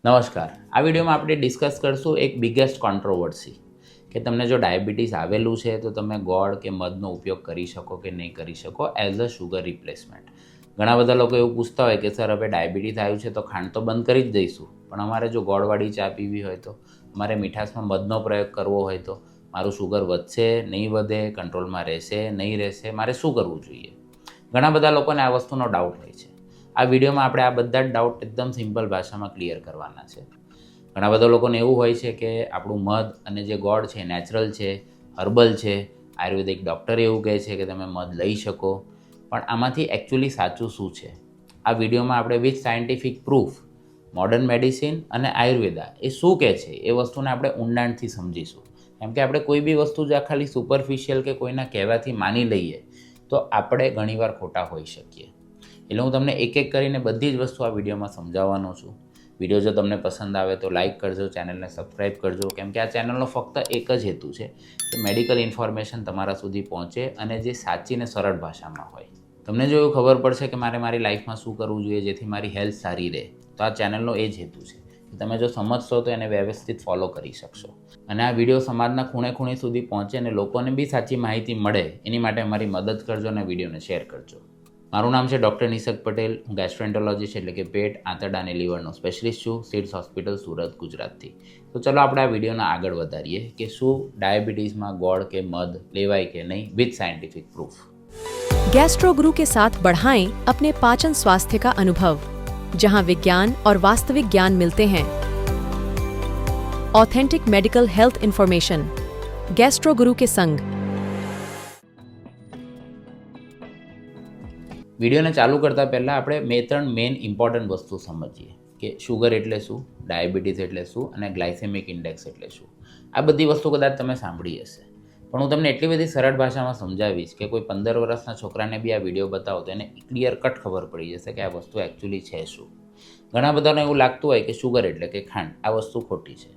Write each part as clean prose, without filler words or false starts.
નમસ્કાર. આ વિડીયોમાં આપણે ડિસ્કસ કરશું એક બિગેસ્ટ કોન્ટ્રોવર્સી કે તમને જો ડાયાબિટીસ આવેલું છે તો તમે ગોળ કે મધનો ઉપયોગ કરી શકો કે નહીં કરી શકો એઝ અ શુગર રિપ્લેસમેન્ટ. ઘણા બધા લોકો એવું પૂછતા હોય કે સર હવે ડાયાબિટીસ આવ્યું છે તો ખાંડ તો બંધ કરી જ દઈશું, પણ અમારે જો ગોળવાળી ચા પીવી હોય તો, અમારે મીઠાશમાં મધનો પ્રયોગ કરવો હોય તો, મારું શુગર વધશે નહીં વધે, કંટ્રોલમાં રહેશે નહીં રહેશે, મારે શું કરવું જોઈએ? ઘણા બધા લોકોને આ વસ્તુનો ડાઉટ હોય છે. આ વિડીયોમાં આપણે આ બધા જ ડાઉટ એકદમ સિમ્પલ ભાષામાં ક્લિયર કરવાના છે. ઘણા બધા લોકોને એવું હોય છે કે આપણું મધ અને જે ગોળ છે નેચરલ છે, હર્બલ છે, આયુર્વેદિક ડૉક્ટર એવું કહે છે કે તમે મધ લઈ શકો, પણ આમાંથી એકચ્યુઅલી સાચું શું છે? આ વિડીયોમાં આપણે with scientific proof, modern medicine અને આયુર્વેદા એ શું કહે છે એ વસ્તુને આપણે ઊંડાણથી સમજીશું. કેમ કે આપણે કોઈ બી વસ્તુ જો ખાલી સુપરફિશિયલ કે કોઈના કહેવાથી માની લઈએ તો આપણે ઘણીવાર ખોટા હોઈ શકીએ. એટલે હું તમને એક એક કરીને બધી જ વસ્તુ આ વિડીયોમાં સમજાવવાનો છું. વિડીયો જો તમને પસંદ આવે તો લાઇક કરજો, ચેનલને સબસ્ક્રાઈબ કરજો, કેમ કે આ ચેનલનો ફક્ત એક જ હેતુ છે કે મેડિકલ ઇન્ફોર્મેશન તમારા સુધી પહોંચે અને જે સાચી ને સરળ ભાષામાં હોય. તમને જો એવું ખબર પડશે કે મારે મારી લાઈફમાં શું કરવું જોઈએ જેથી મારી હેલ્થ સારી રહે, તો આ ચેનલનો એ જ હેતુ છે કે તમે જો સમજશો તો એને વ્યવસ્થિત ફોલો કરી શકશો. અને આ વિડીયો સમાજના ખૂણે ખૂણે સુધી પહોંચે અને લોકોને બી સાચી માહિતી મળે એની માટે અમારી મદદ કરજો અને વિડીયોને શેર કરજો. મારું નામ છે ડૉક્ટર નિસક પટેલ. હું ગેસ્ટ્રોએન્ટરોલોજીસ્ટ એટલે કે પેટ, આંતરડા અને લીવરનો સ્પેશિલિસ્ટ છું, સીડ્સ હોસ્પિટલ, સુરત, ગુજરાતથી. તો ચલો આપણે આ વિડીયોના આગળ વધારીએ કે શું ડાયાબિટીસમાં ગોળ કે મધ લેવાય કે નહીં વિથ સાયન્ટિફિક પ્રૂફ. गैस्ट्रो गुरु के साथ बढ़ाएं अपने पाचन स्वास्थ्य का अनुभव, जहां विज्ञान और वास्तविक ज्ञान मिलते हैं. Authentic medical health information, gastro गुरु के संग. વિડીયોને ચાલુ કરતાં પહેલાં આપણે ત્રણ મેઇન ઇમ્પોર્ટન્ટ વસ્તુ સમજીએ કે શુગર એટલે શું, ડાયાબિટીસ એટલે શું અને ગ્લાયસેમિક ઇન્ડેક્સ એટલે શું. આ બધી વસ્તુ કદાચ તમે સાંભળી હશે, પણ હું તમને એટલી બધી સરળ ભાષામાં સમજાવીશ કે કોઈ 15 વર્ષના છોકરાને બી આ વિડીયો બતાવો તો એને ક્લિયર કટ ખબર પડી જશે કે આ વસ્તુ એકચ્યુઅલી છે શું. ઘણા બધાને એવું લાગતું હોય કે શુગર એટલે કે ખાંડ, આ વસ્તુ ખોટી છે.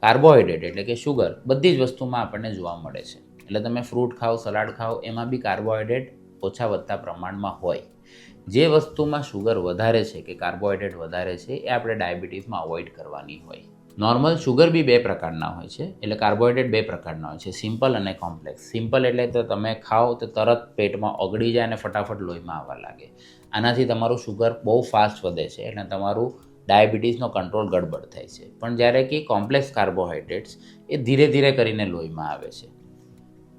કાર્બોહાઈડ્રેટ એટલે કે શુગર બધી જ વસ્તુમાં આપણને જોવા મળે છે. એટલે તમે ફ્રૂટ ખાઓ, સલાડ ખાઓ, એમાં બી કાર્બોહાઈડ્રેટ ઓછા વધતા પ્રમાણમાં હોય. જે વસ્તુમાં શુગર વધારે છે કે કાર્બોહાઈડ્રેટ વધારે છે એ આપણે ડાયાબિટીસમાં અવોઇડ કરવાની હોય. નોર્મલ શુગર બી બે પ્રકારના હોય છે, એટલે કાર્બોહાઈડ્રેટ બે પ્રકારના હોય છે, સિમ્પલ અને કોમ્પ્લેક્સ. સિમ્પલ એટલે તો તમે ખાઓ તો તરત પેટમાં ઓગળી જાય અને ફટાફટ લોહીમાં આવવા લાગે. આનાથી તમારું શુગર બહુ ફાસ્ટ વધે છે અને તમારું ડાયાબિટીસનો કંટ્રોલ ગડબડ થાય છે. પણ જ્યારે કે કોમ્પ્લેક્સ કાર્બોહાઈડ્રેટ્સ એ ધીરે ધીરે કરીને લોહીમાં આવે છે.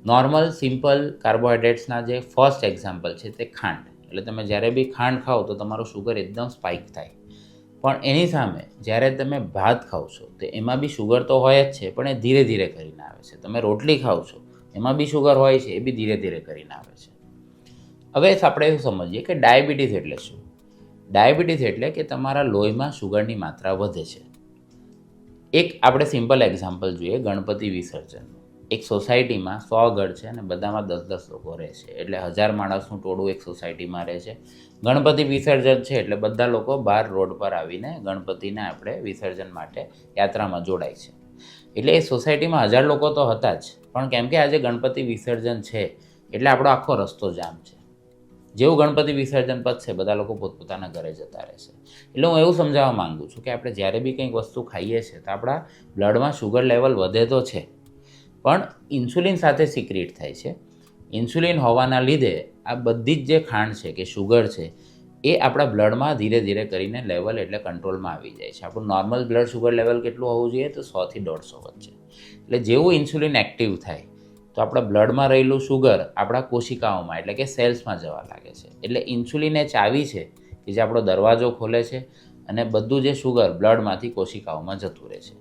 નોર્મલ સિમ્પલ કાર્બોહાઈડ્રેટ્સના જે ફર્સ્ટ એક્ઝામ્પલ છે તે ખાંડ. એટલે તમે જ્યારે બી ખાંડ ખાઓ તો તમારું શુગર એકદમ સ્પાઇક થાય. પણ એની સામે જ્યારે તમે ભાત ખાઓ છો તો એમાં બી શુગર તો હોય જ છે, પણ એ ધીરે ધીરે કરીને આવે છે. તમે રોટલી ખાઓ છો એમાં બી શુગર હોય છે, એ બી ધીરે ધીરે કરીને આવે છે. હવે આપણે એવું સમજીએ કે ડાયાબિટીસ એટલે શું. ડાયાબિટીસ એટલે કે તમારા લોહીમાં શુગરની માત્રા વધે છે. એક આપણે સિમ્પલ એક્ઝામ્પલ જોઈએ ગણપતિ વિસર્જનનું. એક સોસાયટીમાં 100 ઘર છે અને બધામાં 10-10 લોકો રહે છે, એટલે 1000 માણસનું ટોળું એક સોસાયટીમાં રહે છે. ગણપતિ વિસર્જન છે એટલે બધા લોકો બહાર રોડ પર આવીને ગણપતિને આપણે વિસર્જન માટે યાત્રામાં જોડાય છે. એટલે એ સોસાયટીમાં 1000 લોકો તો હતા જ, પણ કેમ કે આજે ગણપતિ વિસર્જન છે એટલે આપણો આખો રસ્તો જામ છે. જેવું ગણપતિ વિસર્જન પતશે બધા લોકો પોતપોતાના ઘરે જતા રહેશે. એટલે હું એવું સમજાવવા માગું છું કે આપણે જ્યારે બી કંઈક વસ્તુ ખાઈએ છીએ તો આપણા બ્લડમાં શુગર લેવલ વધે તો છે, પણ ઇન્સ્યુલિન સાથે સિક્રેટ થાય છે. ઇન્સ્યુલિન હોવાના લીધે આ બધી જ જે ખાંડ છે કે શુગર છે એ આપણા બ્લડમાં ધીરે ધીરે કરીને લેવલ એટલે કંટ્રોલમાં આવી જાય છે. આપણું નોર્મલ બ્લડ શુગર લેવલ કેટલું હોવું જોઈએ તો 100 થી 150 વચ્ચે. એટલે જેવું ઇન્સ્યુલિન એક્ટિવ થાય તો આપણા બ્લડમાં રહેલું શુગર આપણા કોશિકાઓમાં એટલે કે સેલ્સમાં જવા લાગે છે. એટલે ઇન્સ્યુલિન એ ચાવી છે કે જે આપણો દરવાજો ખોલે છે અને બધું જે શુગર બ્લડમાંથી કોશિકાઓમાં જતું રહે છે.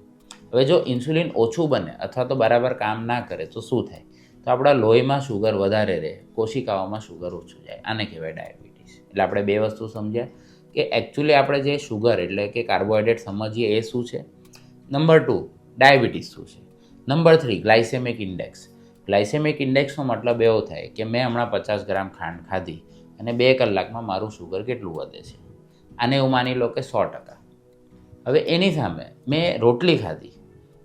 હવે જો ઇન્સ્યુલિન ઓછું બને અથવા તો બરાબર કામ ના કરે તો શું થાય? તો આપણા લોહીમાં શુગર વધારે રહે, કોશિકાઓમાં શુગર ઓછું જાય. આને કહેવાય ડાયાબિટીસ. એટલે આપણે બે વસ્તુ સમજ્યા કે એકચ્યુઅલી આપણે જે શુગર એટલે કે કાર્બોહાઈડ્રેટ સમજીએ એ શું છે. નંબર 2 ડાયાબિટીસ શું છે. Number 3 glycaemic index. ગ્લાયસેમિક ઇન્ડેક્સનો મતલબ એવો થાય કે મેં હમણાં 50 ગ્રામ ખાંડ ખાધી અને 2 કલાકમાં મારું શુગર કેટલું વધે છે. આને એવું માની લો કે 100%. હવે એની સામે મેં રોટલી ખાધી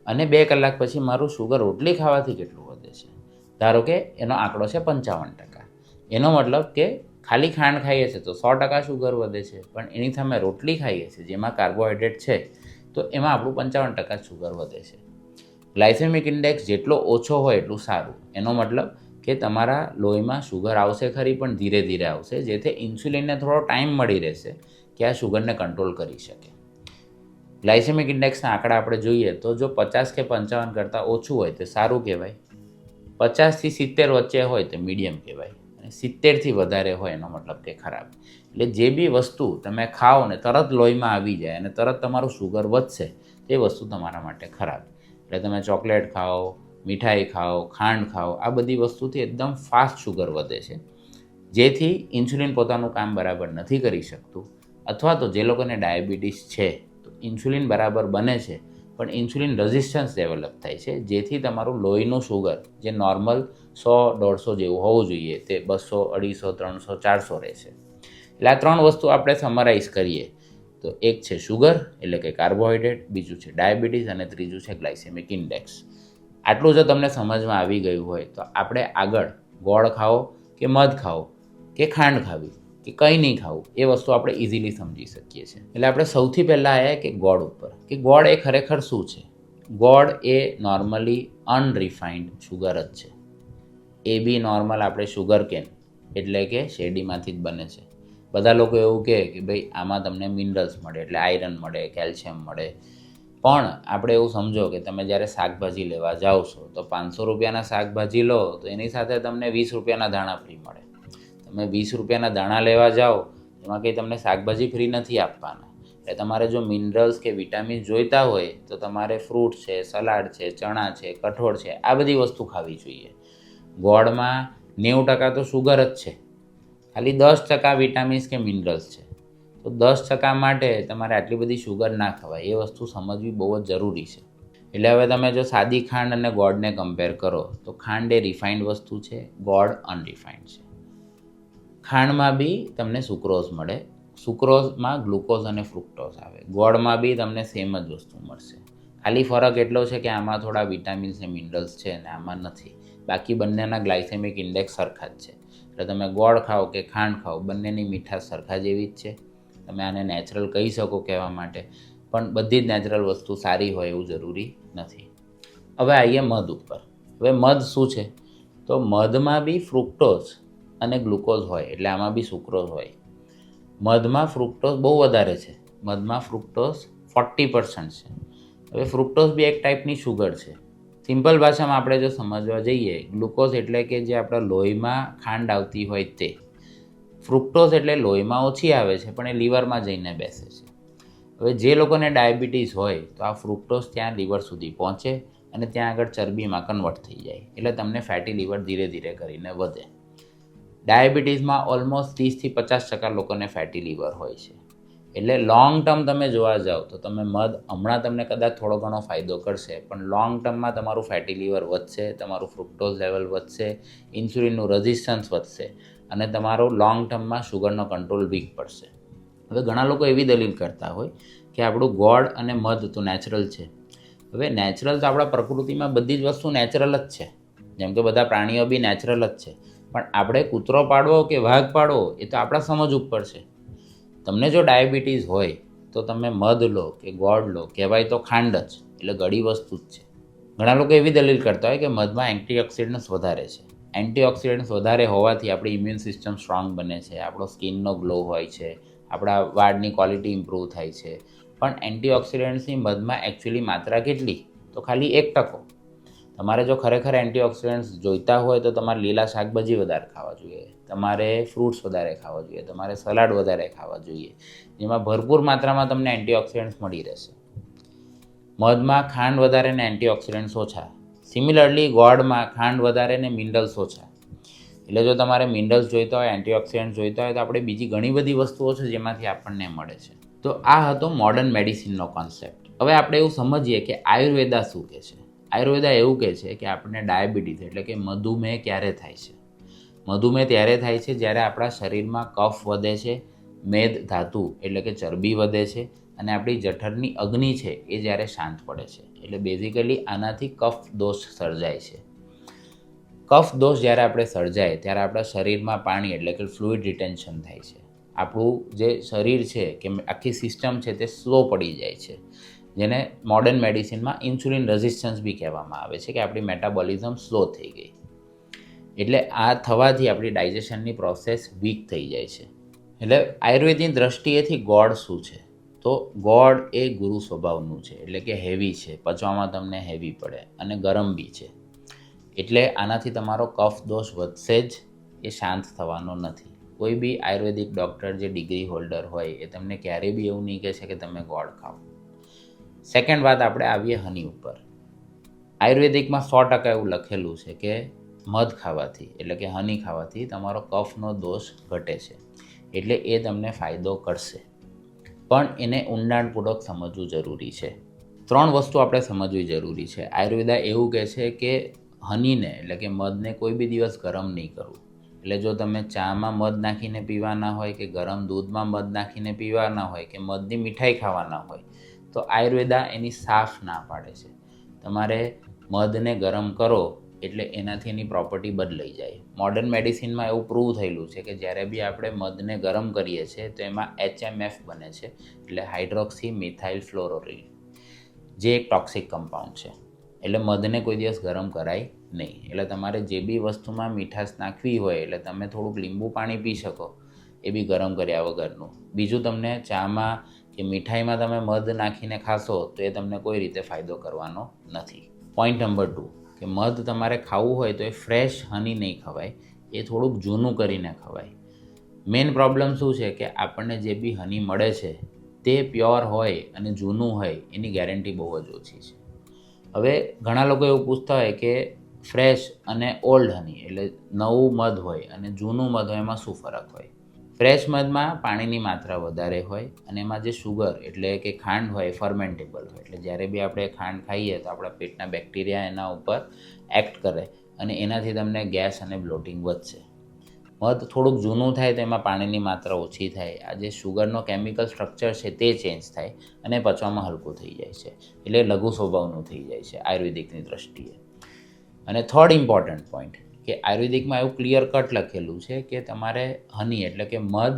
અને 2 કલાક પછી મારું શુગર રોટલી ખાવાથી કેટલું વધે છે. ધારો કે એનો આંકડો છે 55%. એનો મતલબ કે ખાલી ખાંડ ખાઈએ છીએ તો 100% શુગર વધે છે, પણ એની સામે રોટલી ખાઈએ છીએ જેમાં કાર્બોહાઈડ્રેટ છે તો એમાં આપણું 55% શુગર વધે છે. ગ્લાયસેમિક ઇન્ડેક્સ જેટલો ઓછો હોય એટલું સારું. એનો મતલબ કે તમારા લોહીમાં શુગર આવશે ખરી, પણ ધીરે ધીરે આવશે, જેથી ઇન્સ્યુલિનને થોડો ટાઈમ મળી રહેશે કે આ શુગરને કંટ્રોલ કરી શકે. ગ્લાયસેમિક ઇન્ડેક્સના આંકડા આપણે જોઈએ તો જો 50 કે 55 કરતાં ઓછું હોય તો સારું કહેવાય, 50 થી 70 વચ્ચે હોય તો મીડિયમ કહેવાય, અને 70 થી વધારે હોય એનો મતલબ કે ખરાબ. એટલે જે બી વસ્તુ તમે ખાઓ ને તરત લોહીમાં આવી જાય અને તરત તમારું શુગર વધશે, તે વસ્તુ તમારા માટે ખરાબ. એટલે તમે ચોકલેટ ખાઓ, મીઠાઈ ખાઓ, ખાંડ ખાઓ, આ બધી વસ્તુથી એકદમ ફાસ્ટ શુગર વધે છે, જેથી ઇન્સ્યુલિન પોતાનું કામ બરાબર નથી કરી શકતું. અથવા તો જે લોકોને ડાયાબિટીસ છે તો ઇન્સ્યુલિન બરાબર બને છે, પણ ઇન્સ્યુલિન રેઝિસ્ટન્સ ડેવલપ થાય છે, જેથી તમારું લોહીનું શુગર જે નોર્મલ 100-150 જેવું હોવું જોઈએ તે 200, 250, 300, 400 રહે છે. એટલે આ 3 વસ્તુ આપણે સમરાઇઝ કરીએ તો એક છે શુગર એટલે કે કાર્બોહાઈડ્રેટ, બીજું છે ડાયાબિટીસ અને ત્રીજું છે ગ્લાયસેમિક ઇન્ડેક્સ. આટલું જો તમને સમજમાં આવી ગયું હોય તો આપણે આગળ ગોળ ખાઓ કે મધ ખાઓ કે ખાંડ ખાવી કે કંઈ નહીં ખાવું, એ વસ્તુ આપણે ઇઝીલી સમજી શકીએ છીએ. એટલે આપણે સૌથી પહેલાં આવ્યા કે ગોળ ઉપર, કે ગોળ એ ખરેખર શું છે. ગોળ એ નોર્મલી અનરિફાઇન્ડ શુગર જ છે. એ બી નોર્મલ આપણે શુગર કેન એટલે કે શેરડીમાંથી જ બને છે. બધા લોકો એવું કહે કે ભાઈ આમાં તમને મિનરલ્સ મળે, એટલે આયરન મળે, કેલ્શિયમ મળે, પણ આપણે એવું સમજો કે તમે જ્યારે શાકભાજી લેવા જાઓ છો તો 500 રૂપિયાના શાકભાજી લો તો એની સાથે તમને 20 રૂપિયાના દાણા ફ્રી મળે. તમે 20 રૂપિયાના દાણા લેવા જાઓ એમાં કંઈ તમને શાકભાજી ફ્રી નથી આપવાના. એટલે તમારે જો મિનરલ્સ કે વિટામિન જોઈતા હોય તો તમારે ફ્રૂટ છે, સલાડ છે, ચણા છે, કઠોળ છે, આ બધી વસ્તુ ખાવી જોઈએ. ગોળમાં 90% તો શુગર જ છે, ખાલી 10% વિટામિન્સ કે મિનરલ્સ છે. તો 10% માટે તમારે આટલી બધી શુગર ના ખવાય, એ વસ્તુ સમજવી બહુ જ જરૂરી છે. એટલે હવે તમે જો સાદી ખાંડ અને ગોળને કમ્પેર કરો તો ખાંડ એ રિફાઇન્ડ વસ્તુ છે, ગોળ અનરિફાઇન્ડ છે. ખાંડમાં બી તમને સુક્રોઝ મળે, સુક્રોઝમાં ગ્લુકોઝ અને ફ્રુક્ટોઝ આવે, ગોળમાં બી તમને સેમ જ વસ્તુ મળશે. ખાલી ફરક એટલો છે કે આમાં થોડા વિટામિન્સ અને મિનરલ્સ છે અને આમાં નથી. બાકી બંનેના ગ્લાયસેમિક ઇન્ડેક્સ સરખા જ છે. એટલે તમે ગોળ ખાઓ કે ખાંડ ખાઓ, બંનેની મીઠાશ સરખા જેવી જ છે. તમે આને નેચરલ કહી શકો કહેવા માટે, પણ બધી જ નેચરલ વસ્તુ સારી હોય એવું જરૂરી નથી. હવે આવીએ મધ ઉપર. હવે મધ શું છે? તો મધમાં બી ફ્રુક્ટોઝ અને ગ્લુકોઝ હોય, એટલે આમાં બી સુક્રોઝ હોય. મધમાં ફ્રુક્ટોઝ બહુ વધારે છે, મધમાં ફ્રુક્ટોઝ 40% છે. હવે ફ્રુક્ટોઝ બી એક ટાઈપની શુગર છે. સિમ્પલ ભાષામાં આપણે જો સમજવા જઈએ, ગ્લુકોઝ એટલે કે જે આપણા લોહીમાં ખાંડ આવતી હોય તે. ફ્રુક્ટોઝ એટલે લોહીમાં ઓછી આવે છે પણ એ લીવરમાં જઈને બેસે છે. હવે જે લોકોને ડાયાબિટીસ હોય તો આ ફ્રુક્ટોઝ ત્યાં લીવર સુધી પહોંચે અને ત્યાં આગળ ચરબીમાં કન્વર્ટ થઈ જાય, એટલે તમને ફેટી લીવર ધીરે ધીરે કરીને વધે. ડાયાબિટીસમાં ઓલમોસ્ટ 30 થી 50% લોકોને ફેટી લીવર હોય છે. એટલે લોંગ ટર્મ તમે જોવા જાઓ તો તમે મધ હમણાં તમને કદાચ થોડો ઘણો ફાયદો કરશે, પણ લોંગ ટર્મમાં તમારું ફેટી લીવર વધશે, તમારું ફ્રુક્ટોઝ લેવલ વધશે, ઇન્સ્યુલિનનું રેઝિસ્ટન્સ વધશે અને તમારો લોંગ ટર્મમાં શુગરનો કંટ્રોલ વીક પડશે. હવે ઘણા લોકો એવી દલીલ કરતા હોય કે આપણું ગોળ અને મધ તો નેચરલ છે. હવે નેચરલ તો આપણા પ્રકૃતિમાં બધી જ વસ્તુ નેચરલ જ છે, જેમ કે બધા પ્રાણીઓ બી નેચરલ જ છે, પણ આપણે કૂતરો પાડવો કે વાઘ પાડવો એ તો આપણા સમજ ઉપર છે. તમને જો ડાયાબિટીસ હોય તો તમે મધ લો કે ગોળ લો, કહેવાય તો ખાંડ જ, એટલે ગળી વસ્તુ જ છે. ઘણા લોકો એવી દલીલ કરતા હોય કે મધમાં એન્ટીઓક્સિડન્ટ્સ વધારે છે. એન્ટીઓક્સિડન્ટ્સ વધારે હોવાથી આપણી ઇમ્યુન સિસ્ટમ સ્ટ્રોંગ બને છે, આપણો સ્કિનનો ગ્લો હોય છે, આપણા વાળની ક્વોલિટી ઇમ્પ્રૂવ થાય છે. પણ એન્ટીઓક્સિડન્ટ્સની મધમાં એકચ્યુઅલી માત્રા કેટલી? તો ખાલી 1%. તમારે જો ખરેખર એન્ટીઓક્સિડન્ટ્સ જોઈતા હોય તો તમારે લીલા શાકભાજી વધારે ખાવા જોઈએ, તમારે ફ્રૂટ્સ વધારે ખાવા જોઈએ, તમારે સલાડ વધારે ખાવા જોઈએ, જેમાં ભરપૂર માત્રામાં તમને એન્ટીઓક્સિડન્ટ્સ મળી રહેશે. મધમાં ખાંડ વધારે ને એન્ટીઓક્સિડન્ટ્સ ઓછા. સિમિલરલી ગોળમાં ખાંડ વધારે ને મિનરલ્સ ઓછા. એટલે જો તમારે મિનરલ્સ જોઈતા હોય, એન્ટીઓક્સિડન્ટ્સ જોઈતા હોય તો આપણે બીજી ઘણી બધી વસ્તુઓ છે જેમાંથી આપણને મળે છે. તો આ હતો મોડર્ન મેડિસિનનો કોન્સેપ્ટ. હવે આપણે એવું સમજીએ કે આયુર્વેદા શું કહે છે. આયુર્વેદા એવું કહે છે કે આપણને ડાયાબિટીસ એટલે કે મધુમેહ ક્યારે થાય છે? મધુમેહ ત્યારે થાય છે જ્યારે આપણા શરીરમાં કફ વધે છે, મેદ ધાતુ એટલે કે ચરબી વધે છે અને આપણી જઠરની અગ્નિ છે એ જ્યારે શાંત પડે છે. એટલે બેઝિકલી આનાથી કફ દોષ સર્જાય છે. કફ દોષ જ્યારે આપણે સર્જાય ત્યારે આપણા શરીરમાં પાણી એટલે કે ફ્લુઇડ રિટેન્શન થાય છે. આપણું જે શરીર છે કે આખી સિસ્ટમ છે તે સ્લો પડી જાય છે જેને મોડર્ન મેડિસિનમાં ઇન્સ્યુલિન રેઝિસ્ટન્સ બી કહેવામાં આવે છે, કે આપણી મેટાબોલિઝમ સ્લો થઈ ગઈ. એટલે આ થવાથી આપણી ડાયજેશનની પ્રોસેસ વીક થઈ જાય છે. એટલે આયુર્વેદની દ્રષ્ટિએથી ગોળ શું છે? તો ગોળ એ ગુરુ સ્વભાવનું છે, એટલે કે હેવી છે, પચવામાં તમને હેવી પડે અને ગરમ બી છે. એટલે આનાથી તમારો કફ દોષ વધશે જ, એ શાંત થવાનો નથી. કોઈ બી આયુર્વેદિક ડૉક્ટર જે ડિગ્રી હોલ્ડર હોય એ તમને ક્યારેય બી એવું નહીં કહે છે કે તમે ગોળ ખાઓ. સેકન્ડ વાત, આપણે આવીએ હની ઉપર. આયુર્વેદિકમાં 100% એવું લખેલું છે કે મધ ખાવાથી, એટલે કે હની ખાવાથી તમારો કફનો દોષ ઘટે છે, એટલે એ તમને ફાયદો કરશે. પણ એને ઊંડાણપૂર્વક સમજવું જરૂરી છે. 3 વસ્તુ આપણે સમજવી જરૂરી છે. આયુર્વેદા એવું કહે છે કે હનીને, એટલે કે મધને કોઈ બી દિવસ ગરમ નહીં કરવું. એટલે જો તમે ચામાં મધ નાખીને પીવાના હોય, કે ગરમ દૂધમાં મધ નાખીને પીવાના હોય, કે મધની મીઠાઈ ખાવાના હોય, તો આયુર્વેદા એની સાફ ના પાડે છે. તમારે મધને ગરમ કરો એટલે એનાથી એની પ્રોપર્ટી બદલાઈ જાય. મોડર્ન મેડિસિનમાં એવું પ્રૂવ થયેલું છે કે જ્યારે બી આપણે મધને ગરમ કરીએ છીએ તો એમાં HMF બને છે, એટલે હાઇડ્રોક્સી મિથાઇલ ફ્લોરોરિન, જે એક ટોક્સિક કમ્પાઉન્ડ છે. એટલે મધને કોઈ દિવસ ગરમ કરાય નહીં. એટલે તમારે જે બી વસ્તુમાં મીઠાશ નાખવી હોય, એટલે તમે થોડુંક લીંબુ પાણી પી શકો, એ બી ગરમ કર્યા વગરનું. બીજું, તમને ચામાં કે મીઠાઈમાં તમે મધ નાખીને ખાશો તો એ તમને કોઈ રીતે ફાયદો કરવાનો નથી. પોઈન્ટ નંબર 2, કે મધ તમારે ખાવું હોય તો એ ફ્રેશ હની નહીં ખવાય, એ થોડુંક જૂનું કરીને ખવાય. મેઇન પ્રોબ્લેમ શું છે કે આપણને જે બી હની મળે છે તે પ્યોર હોય અને જૂનું હોય, એની ગેરંટી બહુ જ ઓછી છે. હવે ઘણા લોકો એવું પૂછતા હોય કે ફ્રેશ અને ઓલ્ડ હની, એટલે નવું મધ હોય અને જૂનું મધ હોય, એમાં શું ફરક હોય? ફ્રેશ મધમાં પાણીની માત્રા વધારે હોય અને એમાં જે શુગર, એટલે કે ખાંડ હોય, ફર્મેન્ટેબલ હોય. એટલે જ્યારે બી આપણે ખાંડ ખાઈએ તો આપણા પેટના બેક્ટેરિયા એના ઉપર એક્ટ કરે અને એનાથી તમને ગેસ અને બ્લોટિંગ વધશે. મધ થોડુંક જૂનું થાય તો એમાં પાણીની માત્રા ઓછી થાય, આ જે શુગરનો કેમિકલ સ્ટ્રક્ચર છે તે ચેન્જ થાય અને પચવામાં હલકું થઈ જાય છે, એટલે લઘુ સ્વભાવનું થઈ જાય છે આયુર્વેદિકની દ્રષ્ટિએ. અને થર્ડ ઇમ્પોર્ટન્ટ પોઈન્ટ, કે આયુર્વેદિકમાં એવું ક્લિયર કટ લખેલું છે કે તમારે હની, એટલે કે મધ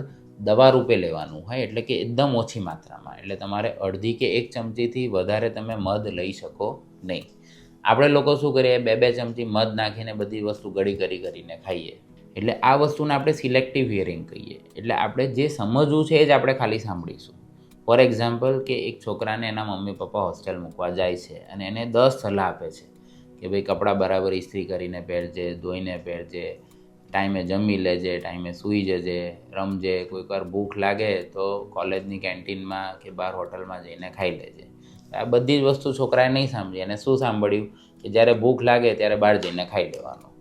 દવા રૂપે લેવાનું હોય, એટલે કે એકદમ ઓછી માત્રામાં. એટલે તમારે અડધી કે 1 ચમચીથી વધારે તમે મધ લઈ શકો નહીં. આપણે લોકો શું કરીએ, 2-2 ચમચી મધ નાખીને બધી વસ્તુ ગળી કરીને ખાઈએ. એટલે આ વસ્તુને આપણે સિલેક્ટિવ હિયરિંગ કહીએ. એટલે આપણે જે સમજવું છે એ જ આપણે ખાલી સાંભળીશું. ફોર એક્ઝામ્પલ, કે એક છોકરાને એના મમ્મી પપ્પા હોસ્ટેલ મૂકવા જાય છે અને એને 10 સલાહ આપે છે કે ભાઈ કપડાં બરાબર ઇસ્ત્રી કરીને પહેરજે, ધોઈને પહેરજે, ટાઈમે જમી લેજે, ટાઈમે સૂઈ જજે, રમજે, કોઈકવાર ભૂખ લાગે તો કોલેજની કેન્ટીનમાં કે બહાર હોટલમાં જઈને ખાઈ લેજે. આ બધી જ વસ્તુ છોકરાએ નહીં સાંભળી. અને શું સાંભળ્યું કે જ્યારે ભૂખ લાગે ત્યારે બહાર જઈને ખાઈ લેવાનું.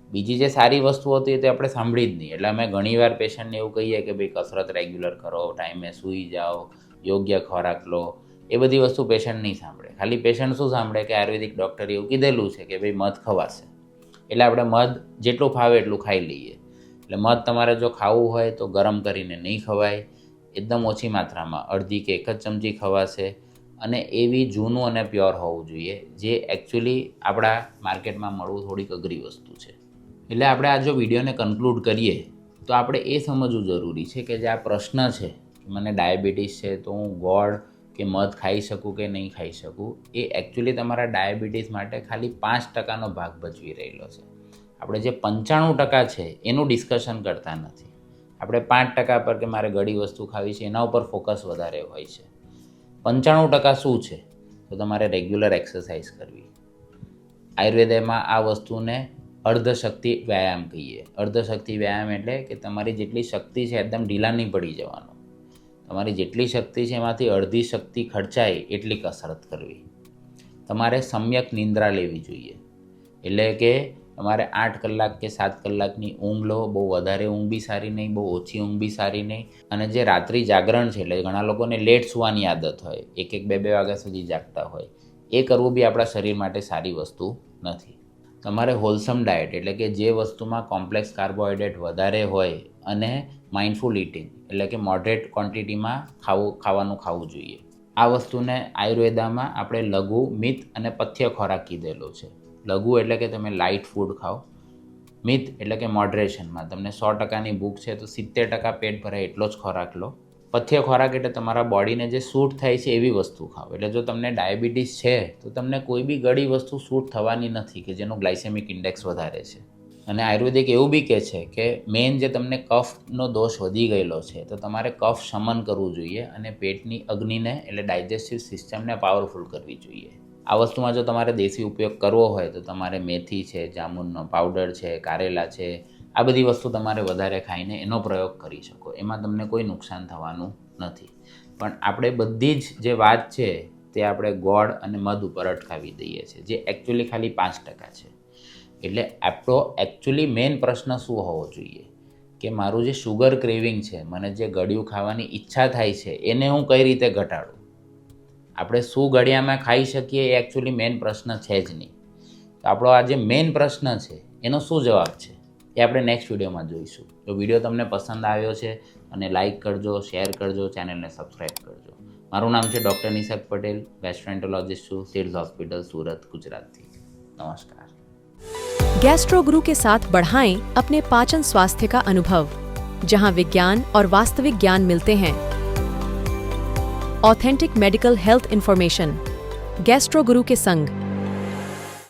બીજી જે સારી વસ્તુ હતી તે આપણે સાંભળી જ નહીં. એટલે અમે ઘણીવાર પેશન્ટને એવું કહીએ કે ભાઈ કસરત રેગ્યુલર કરો, ટાઈમે સૂઈ જાઓ, યોગ્ય ખોરાક લો. એ બધી વસ્તુ પેશન્ટ નહીં સાંભળે. ખાલી પેશન્ટ શું સાંભળે કે આયુર્વેદિક ડૉક્ટરે એવું કીધેલું છે કે ભાઈ મધ ખવાશે, એટલે આપણે મધ જેટલું ફાવે એટલું ખાઈ લઈએ. એટલે મધ તમારે જો ખાવું હોય તો ગરમ કરીને નહીં ખવાય, એકદમ ઓછી માત્રામાં, અડધી કે 1 જ ચમચી ખવાશે. અને એવી જૂનું અને પ્યોર હોવું જોઈએ, જે એકચ્યુઅલી આપણા માર્કેટમાં મળવું થોડીક અઘરી વસ્તુ છે. એટલે આપણે આ જો વિડીયોને કન્ક્લુડ કરીએ તો આપણે એ સમજવું જરૂરી છે કે જે આ પ્રશ્ન છે કે મને ડાયાબિટીસ છે તો હું ગોળ કે મધ ખાઈ શકું કે નહીં ખાઈ શકું, એ એકચ્યુઅલી તમારા ડાયાબિટીસ માટે ખાલી 5%નો ભાગ ભજવી રહેલો છે. આપણે જે 95% છે એનું ડિસ્કશન કરતા નથી. આપણે 5% પર કે મારે ગળી વસ્તુ ખાવી છે એના ઉપર ફોકસ વધારે હોય છે. 95% શું છે? તો તમારે રેગ્યુલર એક્સરસાઇઝ કરવી. આયુર્વેદમાં આ વસ્તુને અર્ધશક્તિ વ્યાયામ કહીએ. અર્ધશક્તિ વ્યાયામ એટલે કે તમારી જેટલી શક્તિ છે એકદમ ઢીલા નહીં પડી જવાનું. તમારી જેટલી શક્તિ છે એમાંથી અડધી શક્તિ ખર્ચાય એટલી કસરત કરવી. તમારે સમ્યક નિંદ્રા લેવી જોઈએ. એટલે કે તમારે 8 કલાક કે 7 કલાકની ઊંઘ લો. બહુ વધારે ઊંઘ બી સારી નહીં, બહુ ઓછી ઊંઘ બી સારી નહીં. અને જે રાત્રિ જાગરણ છે, એટલે ઘણા લોકોને લેટ સૂવાની આદત હોય, 1-2 વાગ્યા સુધી જાગતા હોય, એ કરવું બી આપણા શરીર માટે સારી વસ્તુ નથી. તમારે હોલસમ ડાયટ, એટલે કે જે વસ્તુમાં કોમ્પ્લેક્સ કાર્બોહાઈડ્રેટ વધારે હોય અને માઇન્ડફુલ ઇટિંગ, એટલે કે મોડરેટ ક્વોન્ટિટીમાં ખાવાનું ખાવું જોઈએ. આ વસ્તુને આયુર્વેદામાં આપણે લઘુ, મિત અને પથ્ય ખોરાક કીધેલો છે. લઘુ એટલે કે તમે લાઇટ ફૂડ ખાઓ. મિત એટલે કે મોડરેશનમાં, તમને 100%ની ભૂખ છે તો 70% પેટ ભરાય એટલો જ ખોરાક લો. પથ્ય ખોરાક એટલે તમારા બોડીને જે સૂટ થાય છે એવી વસ્તુ ખાઓ. એટલે જો તમને ડાયાબિટીસ છે તો તમને કોઈ બી ગળી વસ્તુ સૂટ થવાની નથી કે જેનો ગ્લાયસેમિક ઇન્ડેક્સ વધારે છે. અને આયુર્વેદિક એવું બી કહે છે કે મેઇન જે તમને કફનો દોષ વધી ગયેલો છે તો તમારે કફ શમન કરવું જોઈએ અને પેટની અગ્નિને એટલે ડાયજેસ્ટિવ સિસ્ટમને પાવરફુલ કરવી જોઈએ. આ વસ્તુમાં જો તમારે દેશી ઉપયોગ કરવો હોય તો તમારે મેથી છે, જામુનનો પાવડર છે, કારેલા છે, આ બધી વસ્તુ તમારે વધારે ખાઈને એનો પ્રયોગ કરી શકો. એમાં તમને કોઈ નુકસાન થવાનું નથી. પણ આપણે બધી જ જે વાત છે તે આપણે ગોળ અને મધ ઉપર અટકાવી દઈએ છીએ, જે એકચ્યુઅલી ખાલી 5% છે. એટલે આપણો એકચ્યુઅલી મેઇન પ્રશ્ન શું હોવો જોઈએ કે મારું જે શુગર ક્રેવિંગ છે, મને જે ગળ્યું ખાવાની ઈચ્છા થાય છે, એને હું કઈ રીતે ઘટાડું. આપણે શું ગળ્યામાં ખાઈ શકીએ એ એકચ્યુઅલી મેઇન પ્રશ્ન છે જ નહીં. તો આપણો આ જે મેઇન પ્રશ્ન છે એનો શું જવાબ છે એ આપણે નેક્સ્ટ વિડીયોમાં જોઈશું. જો વિડીયો તમને પસંદ આવ્યો છે અને લાઇક કરજો, શેર કરજો, ચેનલને સબસ્ક્રાઈબ કરજો. મારું નામ છે ડૉક્ટર નિસર્ગ પટેલ, ગેસ્ટ્રોએન્ટરોલોજિસ્ટ છું, સિવિલ હોસ્પિટલ સુરત, ગુજરાતથી. नमस्कार. गैस्ट्रो गुरु के साथ बढ़ाएं अपने पाचन स्वास्थ्य का अनुभव, जहां विज्ञान और वास्तविक ज्ञान मिलते हैं. Authentic medical health information. Gastro गुरु के संग